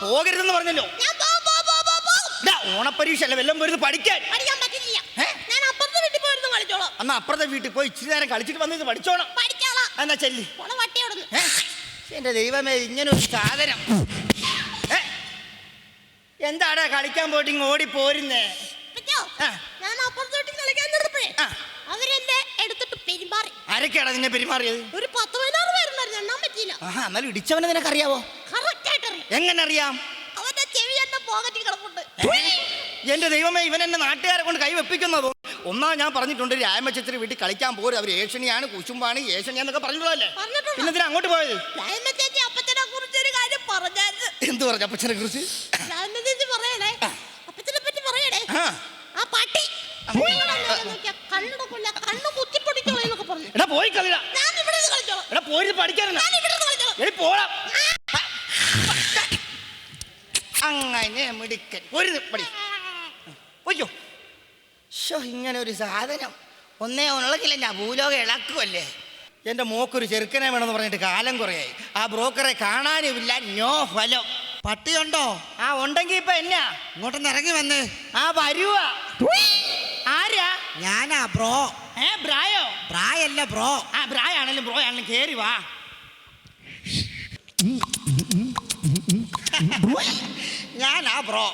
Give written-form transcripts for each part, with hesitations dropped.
പോകരുതെന്ന് പറഞ്ഞല്ലോ. ഓണപ്പരീക്ഷ അല്ല, വല്ലതും പോയിരുന്നു പഠിക്കാൻ. അന്ന് അപ്പുറത്തെ വീട്ടിൽ പോയി ഇച്ചിരി നേരം കളിച്ചിട്ട് വന്നത് പഠിച്ചോണം. എന്നാ ചെല്ലി. എന്റെ ദൈവമേ, ഇങ്ങനൊരു സാധനം. എന്താടാ കളിക്കാൻ പോയിട്ട് ഇങ്ങ് ഓടി പോരുന്നേ? ആരൊക്കെയാടാ നിന്നെ പെരുമാറിയത്? ഒരു 10-16 പേരുണ്ടായിരുന്നു, എണ്ണാൻ പറ്റിയില്ല. എന്നാലും ഇടിച്ചവനെ നിനക്കറിയാവോ? എങ്ങനെ അറിയാം? അവന്റെ ചെവി എന്റെ പോക്കറ്റിൽ കിടപ്പുണ്ട്. എന്റെ ദൈവമേ, ഇവൻ എന്നെ നാട്ടുകാരെ കൊണ്ട് കൈ വെപ്പിക്കുന്നതോ? ഒന്നാ ഞാൻ പറഞ്ഞിട്ടുണ്ട്, രാമചന്ദ്രൻ വീട്ടിൽ കളിക്കാൻ പോരും. അവർ ഏഷണിയാണ്, കുശുമ്പാണ്, ഏഷണിയാന്നൊക്കെ പറഞ്ഞിട്ടുള്ളതല്ലേ. പിന്നെ എന്തിനാ അങ്ങോട്ട് പോയത്? അപ്പച്ചനെ കുറിച്ച് ഒരു കാര്യം പറഞ്ഞായിരുന്നു. എന്ത് പറഞ്ഞു അപ്പച്ചനെ കുറിച്ച്? പറയണേ, അപ്പച്ചനെ പറ്റി പറയണേ. ആ പട്ടി കണ്ണിടക്കില്ല, കണ്ണു കുത്തിപ്പൊടിച്ചോളൊക്കെ പറഞ്ഞു. എടാ പോയി കളിടാ. ഞാൻ ഇവിടെ കളിച്ചോളാം. എടാ പോയി പഠിക്കാനാ. പോടാ അങ്ങനെ മിടുക്കൻ. ഒരു പടി ഒയ്യോ. ഇങ്ങനെ ഒരു സാധനം ഒന്നേ ഉണക്കില്ല, ഞാൻ ഭൂലോകം ഇളക്കുമല്ലേ. എൻ്റെ മോക്കൊരു ചെറുക്കനെ വേണമെന്ന് പറഞ്ഞിട്ട് കാലം കുറയായി. ആ ബ്രോക്കറെ കാണാനുമില്ല, നോ ഫലം. പട്ടിയുണ്ടോ? ഉണ്ടെങ്കി ഇപ്പൊ എന്നാ ഇങ്ങോട്ടൊന്ന് ഇറങ്ങി വന്ന്. വരുവാ. ആരാ? ഞാനാ ബ്രോ. ബ്രായോ? ബ്രായല്ല ബ്രോ. ബ്രായാണെങ്കിലും ബ്രോ ആണെങ്കിലും കേറി വാ. ഞാനാ ബ്രോ.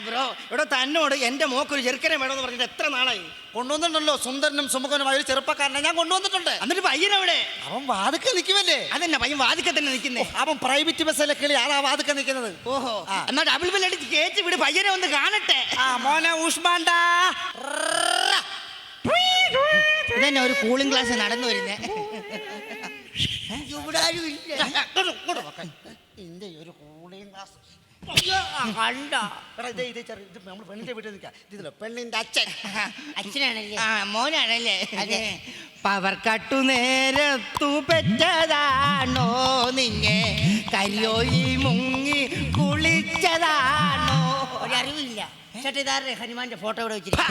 ബ്രോ, ഇവിടെ തന്നോട് എൻ്റെ മോക്കൊരു ചെറുക്കനെ വേണമെന്ന് പറഞ്ഞിട്ട് എത്ര നാളായി? കൊണ്ടുവന്നിട്ടുണ്ടല്ലോ, സുന്ദരനും സുമുഖനുമായ ഒരു ചെറുപ്പക്കാരനെ ഞാൻ കൊണ്ടുവന്നിട്ടുണ്ട്. എന്നിട്ട് പയ്യനെവിടെ? അവൻ വാതുക്കെ നിൽക്കുമല്ലേ? അതെന്നെ പയ്യൻ വാതുക്കെ തന്നെ നിൽക്കുന്നേ? അവൻ പ്രൈവറ്റ് ബസ്സിലെ കിളി, ആളാ വാതുക്കെ നിൽക്കുന്നത്. ഓഹോ, എന്നാ ഡബിൾ ബെല്ലടിച്ച് കേറ്റി വിട്, പയ്യനെ ഒന്ന് കാണട്ടെ. മോനെ ഊഷ്മാണ്ടാ. ഇതന്നെ ഒരു കൂളിംഗ് ക്ലാസ് നടന്നു വരുന്നേ. ഇവിടെ ആരും ഇല്ല. ഒരു കൂളിംഗ് ക്ലാസ് പെണ്ണിന്റെ വീട്ടിൽ നിൽക്കാം. ഇതിലോ പെണ്ണിന്റെ അച്ഛൻ. അച്ഛനാണല്ലേ? മോനാണല്ലേ? പവർ കട്ടു നേരത്തു പെറ്റതാണോ നിന്നെ? കരിയോയി മുങ്ങി കുളിച്ചതാണോ? ഒരറിവില്ല. ചേട്ടാ, ഇതാരുടെ ഹനുമാന്റെ ഫോട്ടോ ഇവിടെ വെച്ചിരിക്കും?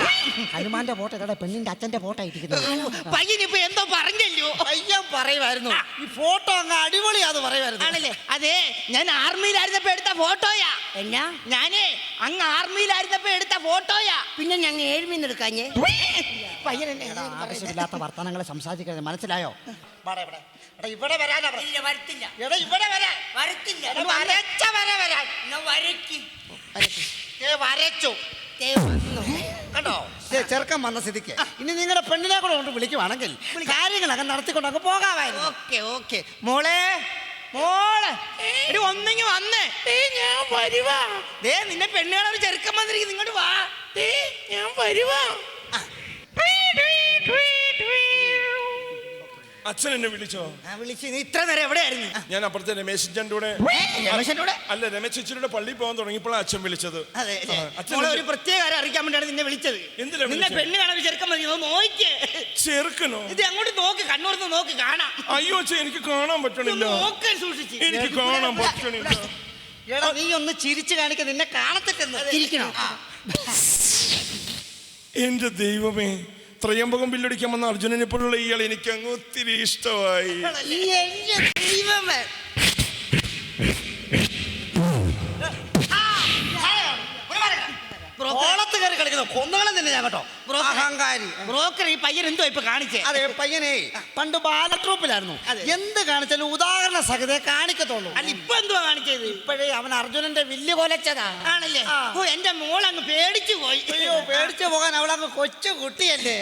ഹനുമാന്റെ ഫോട്ടോ ഇവിടെ പെണ്ണിന്റെ അച്ഛന്റെ ഫോട്ടോ ഇരിക്കുന്നത്. പയ്യനിപ്പോ എന്തോ പറഞ്ഞല്ലോ. പയ്യൻ പറയുമായിരുന്നു ഈ ഫോട്ടോ അങ്ങ് അടിപൊളിയാന്ന് പറയുമായിരുന്നു. ആണല്ലേ? അതെ, ഞാൻ ആർമിയിലായിരുന്നപ്പോ എടുത്ത ഫോട്ടോയാ. എന്നാ? ഞാനേ അങ്ങ് ആർമിയിലായിരുന്നപ്പോ എടുത്ത ഫോട്ടോയാ. പിന്നെ ഞങ്ങൾ 7 മീൻ എടുക്കാഞ്ഞേ? പയ്യനെന്നെ ആവശ്യമില്ലാത്ത വർത്തമാനങ്ങളെ സംസാരിക്കരുത്, മനസ്സിലായോ? ഇവിടെ വരാനാ. വരത്തില്ല. ഇവിടെ വരാൻ വരത്തില്ല. വരച്ചു കണ്ടോ? ചെറുക്കൻ വന്ന സ്ഥിതിക്ക് ഇനി നിങ്ങളുടെ പെണ്ണിനെ കൂടെ കൊണ്ട് വിളിക്കുവാണെങ്കിൽ കാര്യങ്ങളൊക്കെ നടത്തിക്കൊണ്ട് അങ്ങ് പോകാമായിരുന്നു. ഓക്കെ. മോളെ ഒന്നെങ്കിൽ വന്നേ. ഞാൻ വരുവാ. നിന്നെ പെണ്ണുകാണാൻ ഒരു ചെറുക്കൻ വന്നിരിക്കും, ഇങ്ങോട്ട് വാ. ഞാൻ വരുവാ. അച്ഛൻ എന്നെ വിളിച്ചോ? വിളിച്ചു. നീ ഇത്ര നേരം എവിടെയായിരുന്നു? ഞാൻ അപ്പുറത്തെ രമേശ് ചേട്ടൻ്റെ അല്ല രമേശ് ചേച്ചിയുടെ പള്ളിയിൽ പോകാൻ തുടങ്ങിയപ്പോഴാണ് അച്ഛൻ വിളിച്ചത്. ഒരു പ്രത്യേക കാര്യം അറിയിക്കാൻ വേണ്ടിയാണ് നിന്നെ വിളിച്ചത്. നിന്നെ പെണ്ണ് കാണാൻ ഒരു ചെറുക്കൻ മതി, നോക്ക്. ചെറുക്കനോ? ഇത് അങ്ങോട്ട് നോക്ക്, കണ്ണൂർന്ന് നോക്ക്, കാണാം. അയ്യോ അച്ഛൻ, എനിക്ക് കാണാൻ പറ്റണില്ല. സൂക്ഷിച്ച്. എനിക്ക് കാണാൻ പറ്റണില്ല. എടാ, നീ ഒന്ന് ചിരിച്ചു കാണിക്ക, നിന്നെ കാണത്തിട്ടെന്ന്. ചിരിക്കണോ? എന്റെ ദൈവമേ, ത്രയംബകം ബില്ലടിക്കാൻ വന്ന അർജുനനെ പോലുള്ള ഇയാൾ എനിക്ക് അങ്ങ് ഒത്തിരി ഇഷ്ടമായി. ഓളത്ത് കയറി കളിക്കുന്നു, കൊന്നുകളെ തന്നെ ഞാൻ കേട്ടോ. അഹങ്കാരി ബ്രോക്കർ. ഈ പയ്യൻ എന്തോ ഇപ്പൊ കാണിച്ചേ? അതെ, പയ്യനെ പണ്ട് ബാലട്രൂപ്പിലായിരുന്നു. എന്ത് കാണിച്ചാലും ഉദാഹരണ സഹിതേ കാണിക്കത്തുള്ളൂ. അല്ല, ഇപ്പൊ എന്തുവാ കാണിച്ചത്? ഇപ്പോഴേ അവൻ അർജുനന്റെ വില്ല് കൊലച്ചതാ. ആണല്ലേ? എന്റെ മോൾ അങ്ങ് പേടിച്ചു പോയി. അയ്യോ, പേടിച്ചു പോകാൻ അവളങ്ങ് കൊച്ചു കുട്ടിയല്ലേ.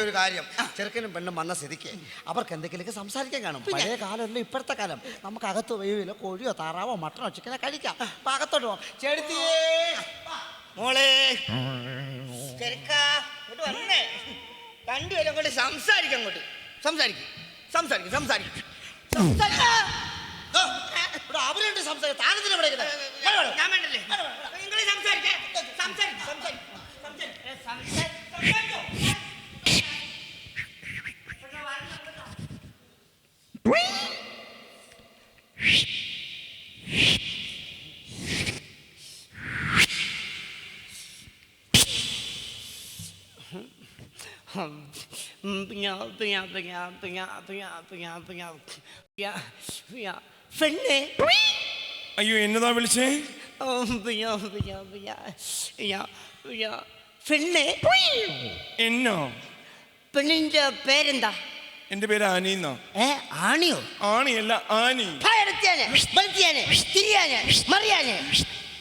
ഒരു കാര്യം, ചെറുക്കനും പെണ്ണും വന്ന സ്ഥിതിക്ക് അവർക്ക് എന്തെങ്കിലുമൊക്കെ സംസാരിക്കാൻ കാണും. പഴയ കാലമല്ല ഇപ്പോഴത്തെ കാലം. നമുക്ക് അകത്ത് വയ്യിലോ കോഴിയോ താറാവോ മട്ടനോ ചിക്കനോ കഴിക്കാം. അപ്പൊ അകത്തോട്ട് പോകാം. ചെടുത്തിയേ മോളെ, ചെറുക്കാ ഇങ്ങോട്ട് വന്നേ. രണ്ടുപേരും അങ്ങോട്ട് സംസാരിക്കാം. അങ്ങോട്ട് സംസാരിക്കും. അവരുണ്ട് സംസാരിക്കും. താരത്തിന് ഇവിടെ ഞാൻ വേണ്ടല്ലേ? നിങ്ങൾ സംസാരിക്കാം. പെണ്ണ് അയ്യോ എന്നതാ വിളിച്ചേ? പെണ്ണ് എന്നോ? പെണ്ണിന്റെ പേരെന്താ? എന്റെ പേര് ആനിന്നോ? ആണിയോ? ആണിയല്ല, ആനി.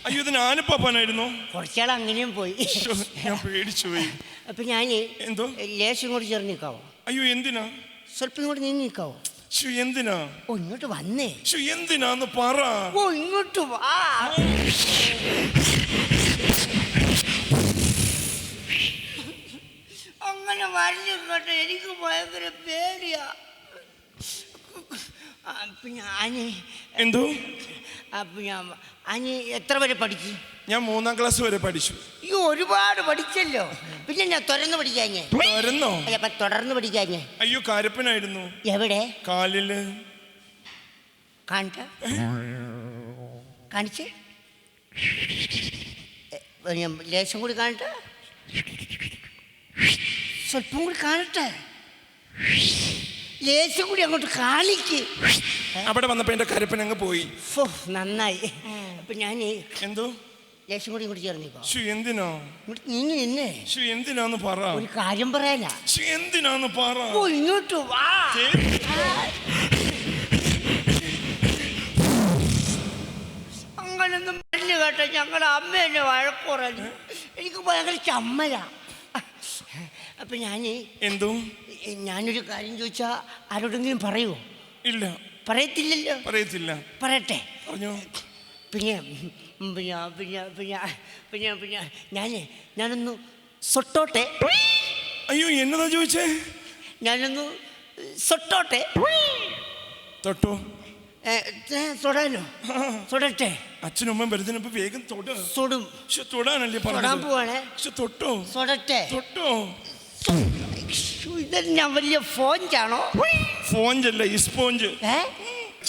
അയ്യോ ഇതിന് ആനപ്പാപ്പാനായിരുന്നു. കുറച്ചാൾ അങ്ങനെയും പോയി. ശ്ശോ, ഞാൻ പേടിച്ചു പോയി. അപ്പൊ ഞാന് എന്തോ? ലേശം കൂടി ചേർന്ന് നിൽക്കാവോ? അയ്യോ എന്തിനാ? സ്വല്പം കൂടി നീങ്ങി നിൽക്കാവോ? എന്തിനാ? ഓ ഇങ്ങോട്ട് വന്നേ. എന്തിനാന്ന് പറ. ഓ ഇങ്ങോട്ട് വാ. അങ്ങനെ വരഞ്ഞിങ്ങോട്ടെ, എനിക്ക് ഭയങ്കര പേടിയാ. പിന്നെ ആനി എന്തോ? ആനി എത്ര വരെ പഠിച്ചു? ഞാൻ 3ാം ക്ലാസ് വരെ പഠിച്ചു. ഈ ഒരുപാട് പഠിച്ചല്ലോ. പിന്നെ ഞാൻ തുറന്ന് പഠിക്കാഞ്ഞേ? തുറന്നോ? അല്ല തുടർന്ന് പഠിക്കാഞ്ഞേ? അയ്യോ കരപ്പനായിരുന്നു. എവിടെ? കാലില്. കാണിച്ചേ ലേശം കൂടി കാണട്ടെ, സ്വല്പം കൂടി കാണട്ടെ, ലേശം കൂടി അങ്ങോട്ട് കാണിക്ക്. അവിടെ വന്നപ്പോ എന്റെ കരപ്പൻ അങ്ങ് പോയി. നന്നായി. അപ്പൊ ഞാൻ എന്തോ ലേശം കൂടി ഇങ്ങോട്ട് ചേർന്നിപ്പോ. എന്തിനാ? നീങ്ങി നിന്നേ. എന്തിനാന്ന് പറ. ഒരു കാര്യം പറയാനാ. എന്തിനാന്ന് പറ. ഓ ഇങ്ങോട്ട് വാ. അങ്ങനൊന്നും പറഞ്ഞു കേട്ടോ, ഞങ്ങളുടെ അമ്മ എന്നെ വഴക്കുറഞ്ഞു. എനിക്ക് ഭയങ്കര ചമ്മലാ. അപ്പൊ എന്തോ ഞാനൊരു കാര്യം ചോദിച്ചാ ആരോടെങ്കിലും പറയുമോ? ഇല്ല. പറയത്തില്ലല്ലോ. പറയത്തില്ല. പറയട്ടെ. പറഞ്ഞോ. പിന്നെ പിന്നെ പിന്നെ പിന്നെ പിന്നെ ഞാനൊന്ന് സൊട്ടോട്ടെ. അയ്യോ എന്നതാ ചോദിച്ചേ? ഞാനൊന്ന് സൊട്ടോട്ടെ. തൊട്ടോ? തൊടാനോ? തൊടട്ടെ? അച്ഛനും അമ്മ വരുന്നതിനപ്പോ വേഗം തൊടും. തൊടാനല്ലേ തൊടാൻ പോവാണേ. തൊട്ടോ? തൊടട്ടെ? തൊട്ടോ? ഇത് ഞാൻ വലിയ ഫോഞ്ചാണോ? ഫോഞ്ചല്ല, ഈ സ്പോഞ്ച്.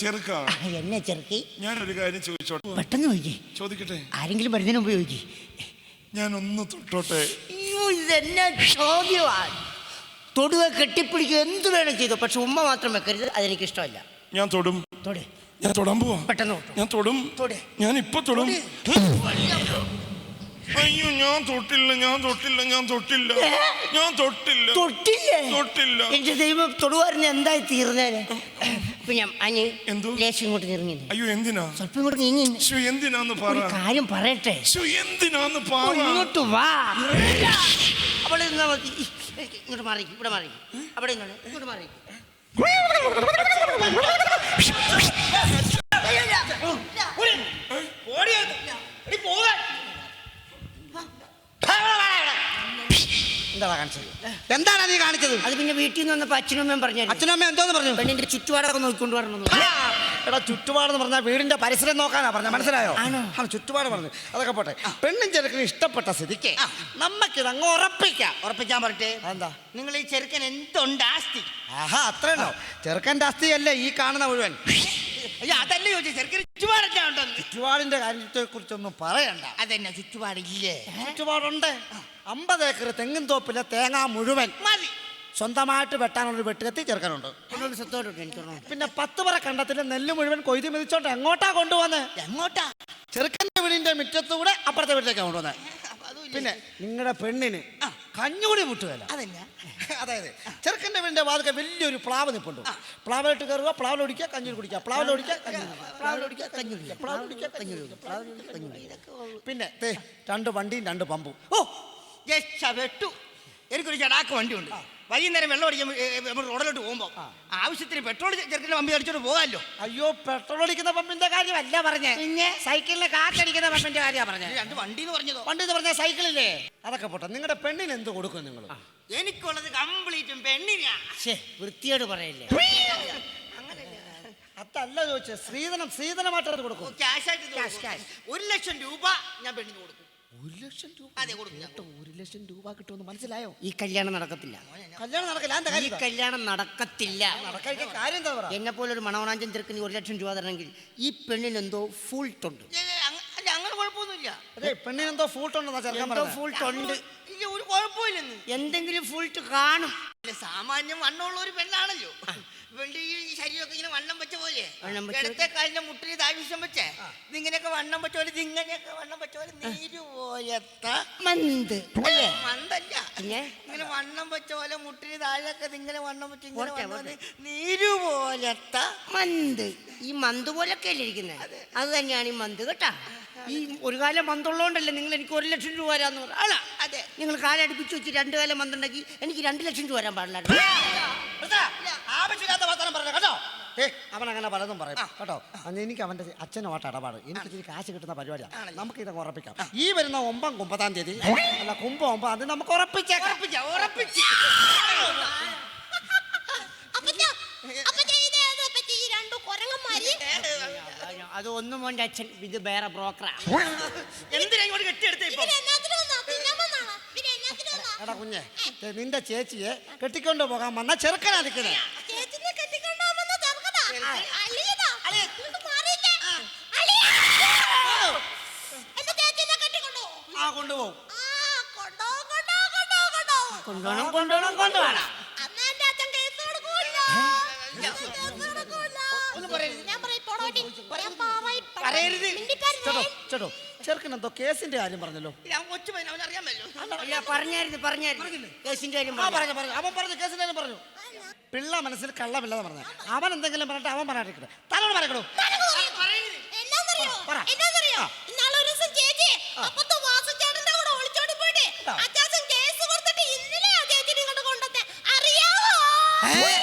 ചെറുക്കാ. എന്നെ ചെറുക്കി. ഞാനൊരു കാര്യം ചോദിച്ചോട്ടെ? പെട്ടെന്ന് ചോദിക്കേ. ചോദിക്കട്ടെ? ആരെങ്കിലും വരുന്നതിന് മുമ്പ് ചോദിക്കേ. ഞാനൊന്ന് തൊട്ടോട്ടെ? ഇതെന്നെ ചോദ്യമാണ്. തൊടുക, കെട്ടിപ്പിടിക്കുക, എന്ത് വേണം ചെയ്തോ, പക്ഷെ ഉമ്മ മാത്രം വെക്കരുത്, അതെനിക്ക് ഇഷ്ടമല്ല. ഞാൻ തൊടും. തൊടേ. ഞാൻ തൊടാൻ പോവാ. പെട്ടെന്ന് ഞാൻ തൊടും. ഞാൻ ഇപ്പൊ തൊടും. അയ്യോ ഞാൻ തൊട്ടില്ല. എന്റെ ദൈവം, തൊടുവാറിന് എന്തായി തീർന്നേനെ. ഇപ്പൊ ഞാൻ ലേശം ഇങ്ങോട്ട് നീങ്ങി. അയ്യോ എന്തിനാ? സ്വല്പം ഇങ്ങോട്ട് നീങ്ങി. എന്തിനാന്ന് പറ. കാര്യം പറയട്ടെ. എന്തിനാന്ന് പറ. ഇങ്ങോട്ട് വാ. അവിടെ നിന്നാ മതി. ഇങ്ങോട്ട് മാറി, ഇവിടെ മാറി, അവിടെ ഇങ്ങോട്ട് മാറി. എന്താണ് കാണിച്ചത്? എന്താണ് നീ കാണിച്ചത്? അത് പിന്നെ വീട്ടിൽ നിന്ന് വന്നപ്പോ അച്ഛനും അമ്മയും പറഞ്ഞു. അച്ഛനും അമ്മ എന്തോന്ന് പറഞ്ഞു? പെണ്ണിന്റെ ചുറ്റുപാടൊക്കെ നോക്കിക്കൊണ്ട് വരണം. എടാ ചുറ്റുപാടെന്ന് പറഞ്ഞാൽ വീടിന്റെ പരിസരം നോക്കാനാ പറഞ്ഞ, മനസ്സിലായോ? ചുറ്റുപാട് പറഞ്ഞു. അതൊക്കെ പോട്ടെ. പെണ്ണും ചെറുക്കനും ഇഷ്ടപ്പെട്ട സ്ഥിതിക്ക് നമുക്കിത് അങ്ങ് ഉറപ്പിക്കാൻ പറട്ടെ. എന്താ? നിങ്ങൾ ഈ ചെറുക്കൻ എന്തുണ്ട് ആസ്തി? അത്രയുണ്ടോ? ചെറുക്കൻ്റെ ആസ്തി അല്ലേ ഈ കാണുന്ന മുഴുവൻ. അയ്യോ അതല്ലേ ചോദിച്ചു. ചെറുക്കന് ചുറ്റുപാടൊക്കെ ഉണ്ടെന്ന്. ചുറ്റുപാടിന്റെ കാര്യത്തെ കുറിച്ചൊന്നും പറയണ്ട. അതെന്നാ ചുറ്റുപാടില്ലേ? ചുറ്റുപാടുണ്ട്. 50 ഏക്കർ തെങ്ങിൻ തോപ്പിലെ തേങ്ങ മുഴുവൻ മതി. സ്വന്തമായിട്ട് വെട്ടാനുള്ളൊരു വെട്ടുകത്തി ചെറുക്കനുണ്ട്. പിന്നെ 10 പറ കണ്ടത്തിലെ നെല്ല് മുഴുവൻ കൊയ്ത് മെതിച്ചോണ്ട് എങ്ങോട്ടാ കൊണ്ടുപോകുന്നത്? എങ്ങോട്ടാ? ചെറുക്കൻ്റെ വീടിന്റെ മുറ്റത്തൂടെ അപ്പുറത്തെ വീട്ടിലേക്കാണ് കൊണ്ടുപോകുന്നത്. പിന്നെ നിങ്ങളുടെ പെണ്ണിന് കഞ്ഞുകൂടി മുട്ടുകയല്ല. അതായത് ചെറുക്കൻ്റെ വീടിന്റെ വാതിൽക്ക് വലിയൊരു പ്ലാവ് നിൽപ്പുണ്ട്. പ്ലാവിലോട്ട് കയറുക, പ്ലാവിലൊടിക്കുക, കഞ്ഞൂരി കുടിക്കുക, പ്ലാവിലൊടിക്കുക, പിന്നെ 2 വണ്ടിയും 2 പമ്പും. വെട്ടു. എനിക്കൊരു ചടാക്ക് വണ്ടിയുണ്ട്. വൈകുന്നേരം വെള്ളം അടിക്കുമ്പോൾ റോഡിലോട്ട് പോകുമ്പോൾ ആവശ്യത്തിന് പെട്രോൾ ചെറുക്കിന്റെ പമ്പ് അടിച്ചോണ്ട് പോകാമല്ലോ. അയ്യോ പെട്രോൾ അടിക്കുന്ന പമ്പിന്റെ കാര്യമല്ല പറഞ്ഞേ, പിന്നെ സൈക്കിളിന് കാറ്റടിക്കുന്ന പമ്പിന്റെ കാര്യമാണ് പറഞ്ഞത്. 2 വണ്ടി എന്ന് പറഞ്ഞതോ? വണ്ടി എന്ന് പറഞ്ഞാൽ സൈക്കിളില്ലേ? അതൊക്കെ പോട്ടെ. നിങ്ങളുടെ പെണ്ണിന് എന്ത് കൊടുക്കും നിങ്ങൾ? എനിക്കുള്ളത് കംപ്ലീറ്റും പെണ്ണിനാ. വൃത്തിയോട് പറയല്ലേ. അതല്ല ചോദിച്ചത്. സ്ത്രീധനമായിട്ട് അത് കൊടുക്കും. 1 ലക്ഷം രൂപ ഞാൻ പെണ്ണിന് കൊടുക്കും. 1 ലക്ഷം രൂപ? അതെ കൊടുക്കും. 1 ലക്ഷം രൂപ കിട്ടുമെന്ന് മനസ്സിലായോ? ഈ കല്യാണം നടക്കത്തില്ല. കല്യാണം നടക്കില്ല. ഈ കല്യാണം നടക്കത്തില്ല. കാര്യം എന്താ പറ? എന്നെ പോലെ ഒരു മണവനാഞ്ചൻ ചെറുക്കിന് 1 ലക്ഷം രൂപ തരണമെങ്കിൽ ഈ പെണ്ണിന് എന്തോ ഫൂൾട്ട് ഉണ്ട്. അങ്ങനെ കുഴപ്പമൊന്നുമില്ല. അതെ പെണ്ണിനെന്തോ ഫൂൾട്ട് ഉണ്ടെന്നാ ചെറുക്കൻ പറഞ്ഞത്. ഫൂൾട്ട് ഉണ്ട്. ഒരു കുഴപ്പമില്ലെന്ന്. എന്തെങ്കിലും ഫൂൾട്ട് കാണും. സാമാന്യം വണ്ണമുള്ള ഒരു പെണ്ണാണല്ലോ. ഇവളുടെ ഈ ശരീരമൊക്കെ ഇങ്ങനെ വണ്ണം വെച്ച പോലെ വണ്ണം വെച്ച ഇടത്തെ കാലിന്റെ മുട്ടിന് താഴ്വശ്യം വെച്ചേ ഇതിങ്ങനെയൊക്കെ വണ്ണം വെച്ച പോലെ ഇതിങ്ങനെയൊക്കെ വണ്ണം വെച്ച പോലെ നീര് പോലത്തെ മന്ത് അല്ലേ മണ്ടല്ല പിന്നെ? ഇങ്ങനെ വണ്ണം വെച്ച പോലെ മുട്ടിന് താഴെയൊക്കെ ഇതിങ്ങനെ വണ്ണം വെച്ച് ഇങ്ങനെ പോട്ടെ, വന്നത് നീര് പോലത്തെ മന്ത്. ഈ മന്ത് പോലൊക്കെ അല്ലേ ഇരിക്കുന്നത്? അത് തന്നെയാണ് ഈ മന്ത് കേട്ടാ. ഈ ഒരു കാലം മന്തുള്ളതുകൊണ്ടല്ലേ നിങ്ങൾ എനിക്ക് 1 ലക്ഷം രൂപ തരാന്ന് പറഞ്ഞു. ആളാ അതെ നിങ്ങൾ കാലടുപ്പിച്ച് വെച്ച് 2 കാലം മന്തുണ്ടെങ്കിൽ എനിക്ക് 2 ലക്ഷം രൂപ തരാൻ പാടില്ല. ആവശ്യമില്ലാത്ത വർത്തമാനം പറഞ്ഞു കേട്ടോ. അവൻ അങ്ങനെ പലതും പറയും കേട്ടോ. എനിക്ക് അവന്റെ അച്ഛനുമായിട്ട് ഇടപാട്, എനിക്ക് ഇത്തിരി കാശ് കിട്ടുന്ന പരിപാടിയാണ്. നമുക്ക് ഇത് ഉറപ്പിക്കാം. ഈ വരുന്ന 9 തീയതി അല്ല കുംഭം 9 തീയതി നമുക്ക് ഉറപ്പിച്ചേക്കാം. അത് ഒന്നും മോന്റെ അച്ഛൻ, ഇത് വേറെ ബ്രോക്കറാ. എന്തിനാ ഇങ്ങോട്ട് കെട്ടിയെടുത്തേ ഇപ്പൊ എടാ കുഞ്ഞെ, നിന്റെ ചേച്ചിയെ കെട്ടിക്കൊണ്ട് പോകാൻ വന്ന ചെറുക്കനാ നിൽക്കുന്നത്. ആ കൊണ്ടുപോകും. കൊണ്ടുപോകണം. ചേട്ടോ ചെറുക്കൻ എന്തോ കേസിന്റെ കാര്യം പറഞ്ഞല്ലോ. ഞാൻ കൊച്ചു പയ്യൻ, അവനറിയാമല്ലോ. ഇല്ല, പറഞ്ഞായിരുന്നു കേസിന്റെ കാര്യം പറഞ്ഞു. അവൻ പറഞ്ഞു കേസിന്റെ കാര്യം പറഞ്ഞു. പിള്ള മനസ്സിൽ കള്ളമില്ലെന്ന് പറഞ്ഞു. അവൻ എന്തെങ്കിലും പറഞ്ഞിട്ട് അവൻ പറയാണ്ടിരിക്കട്ടെ. തലോട് പറയണോ? അറിയാവോ?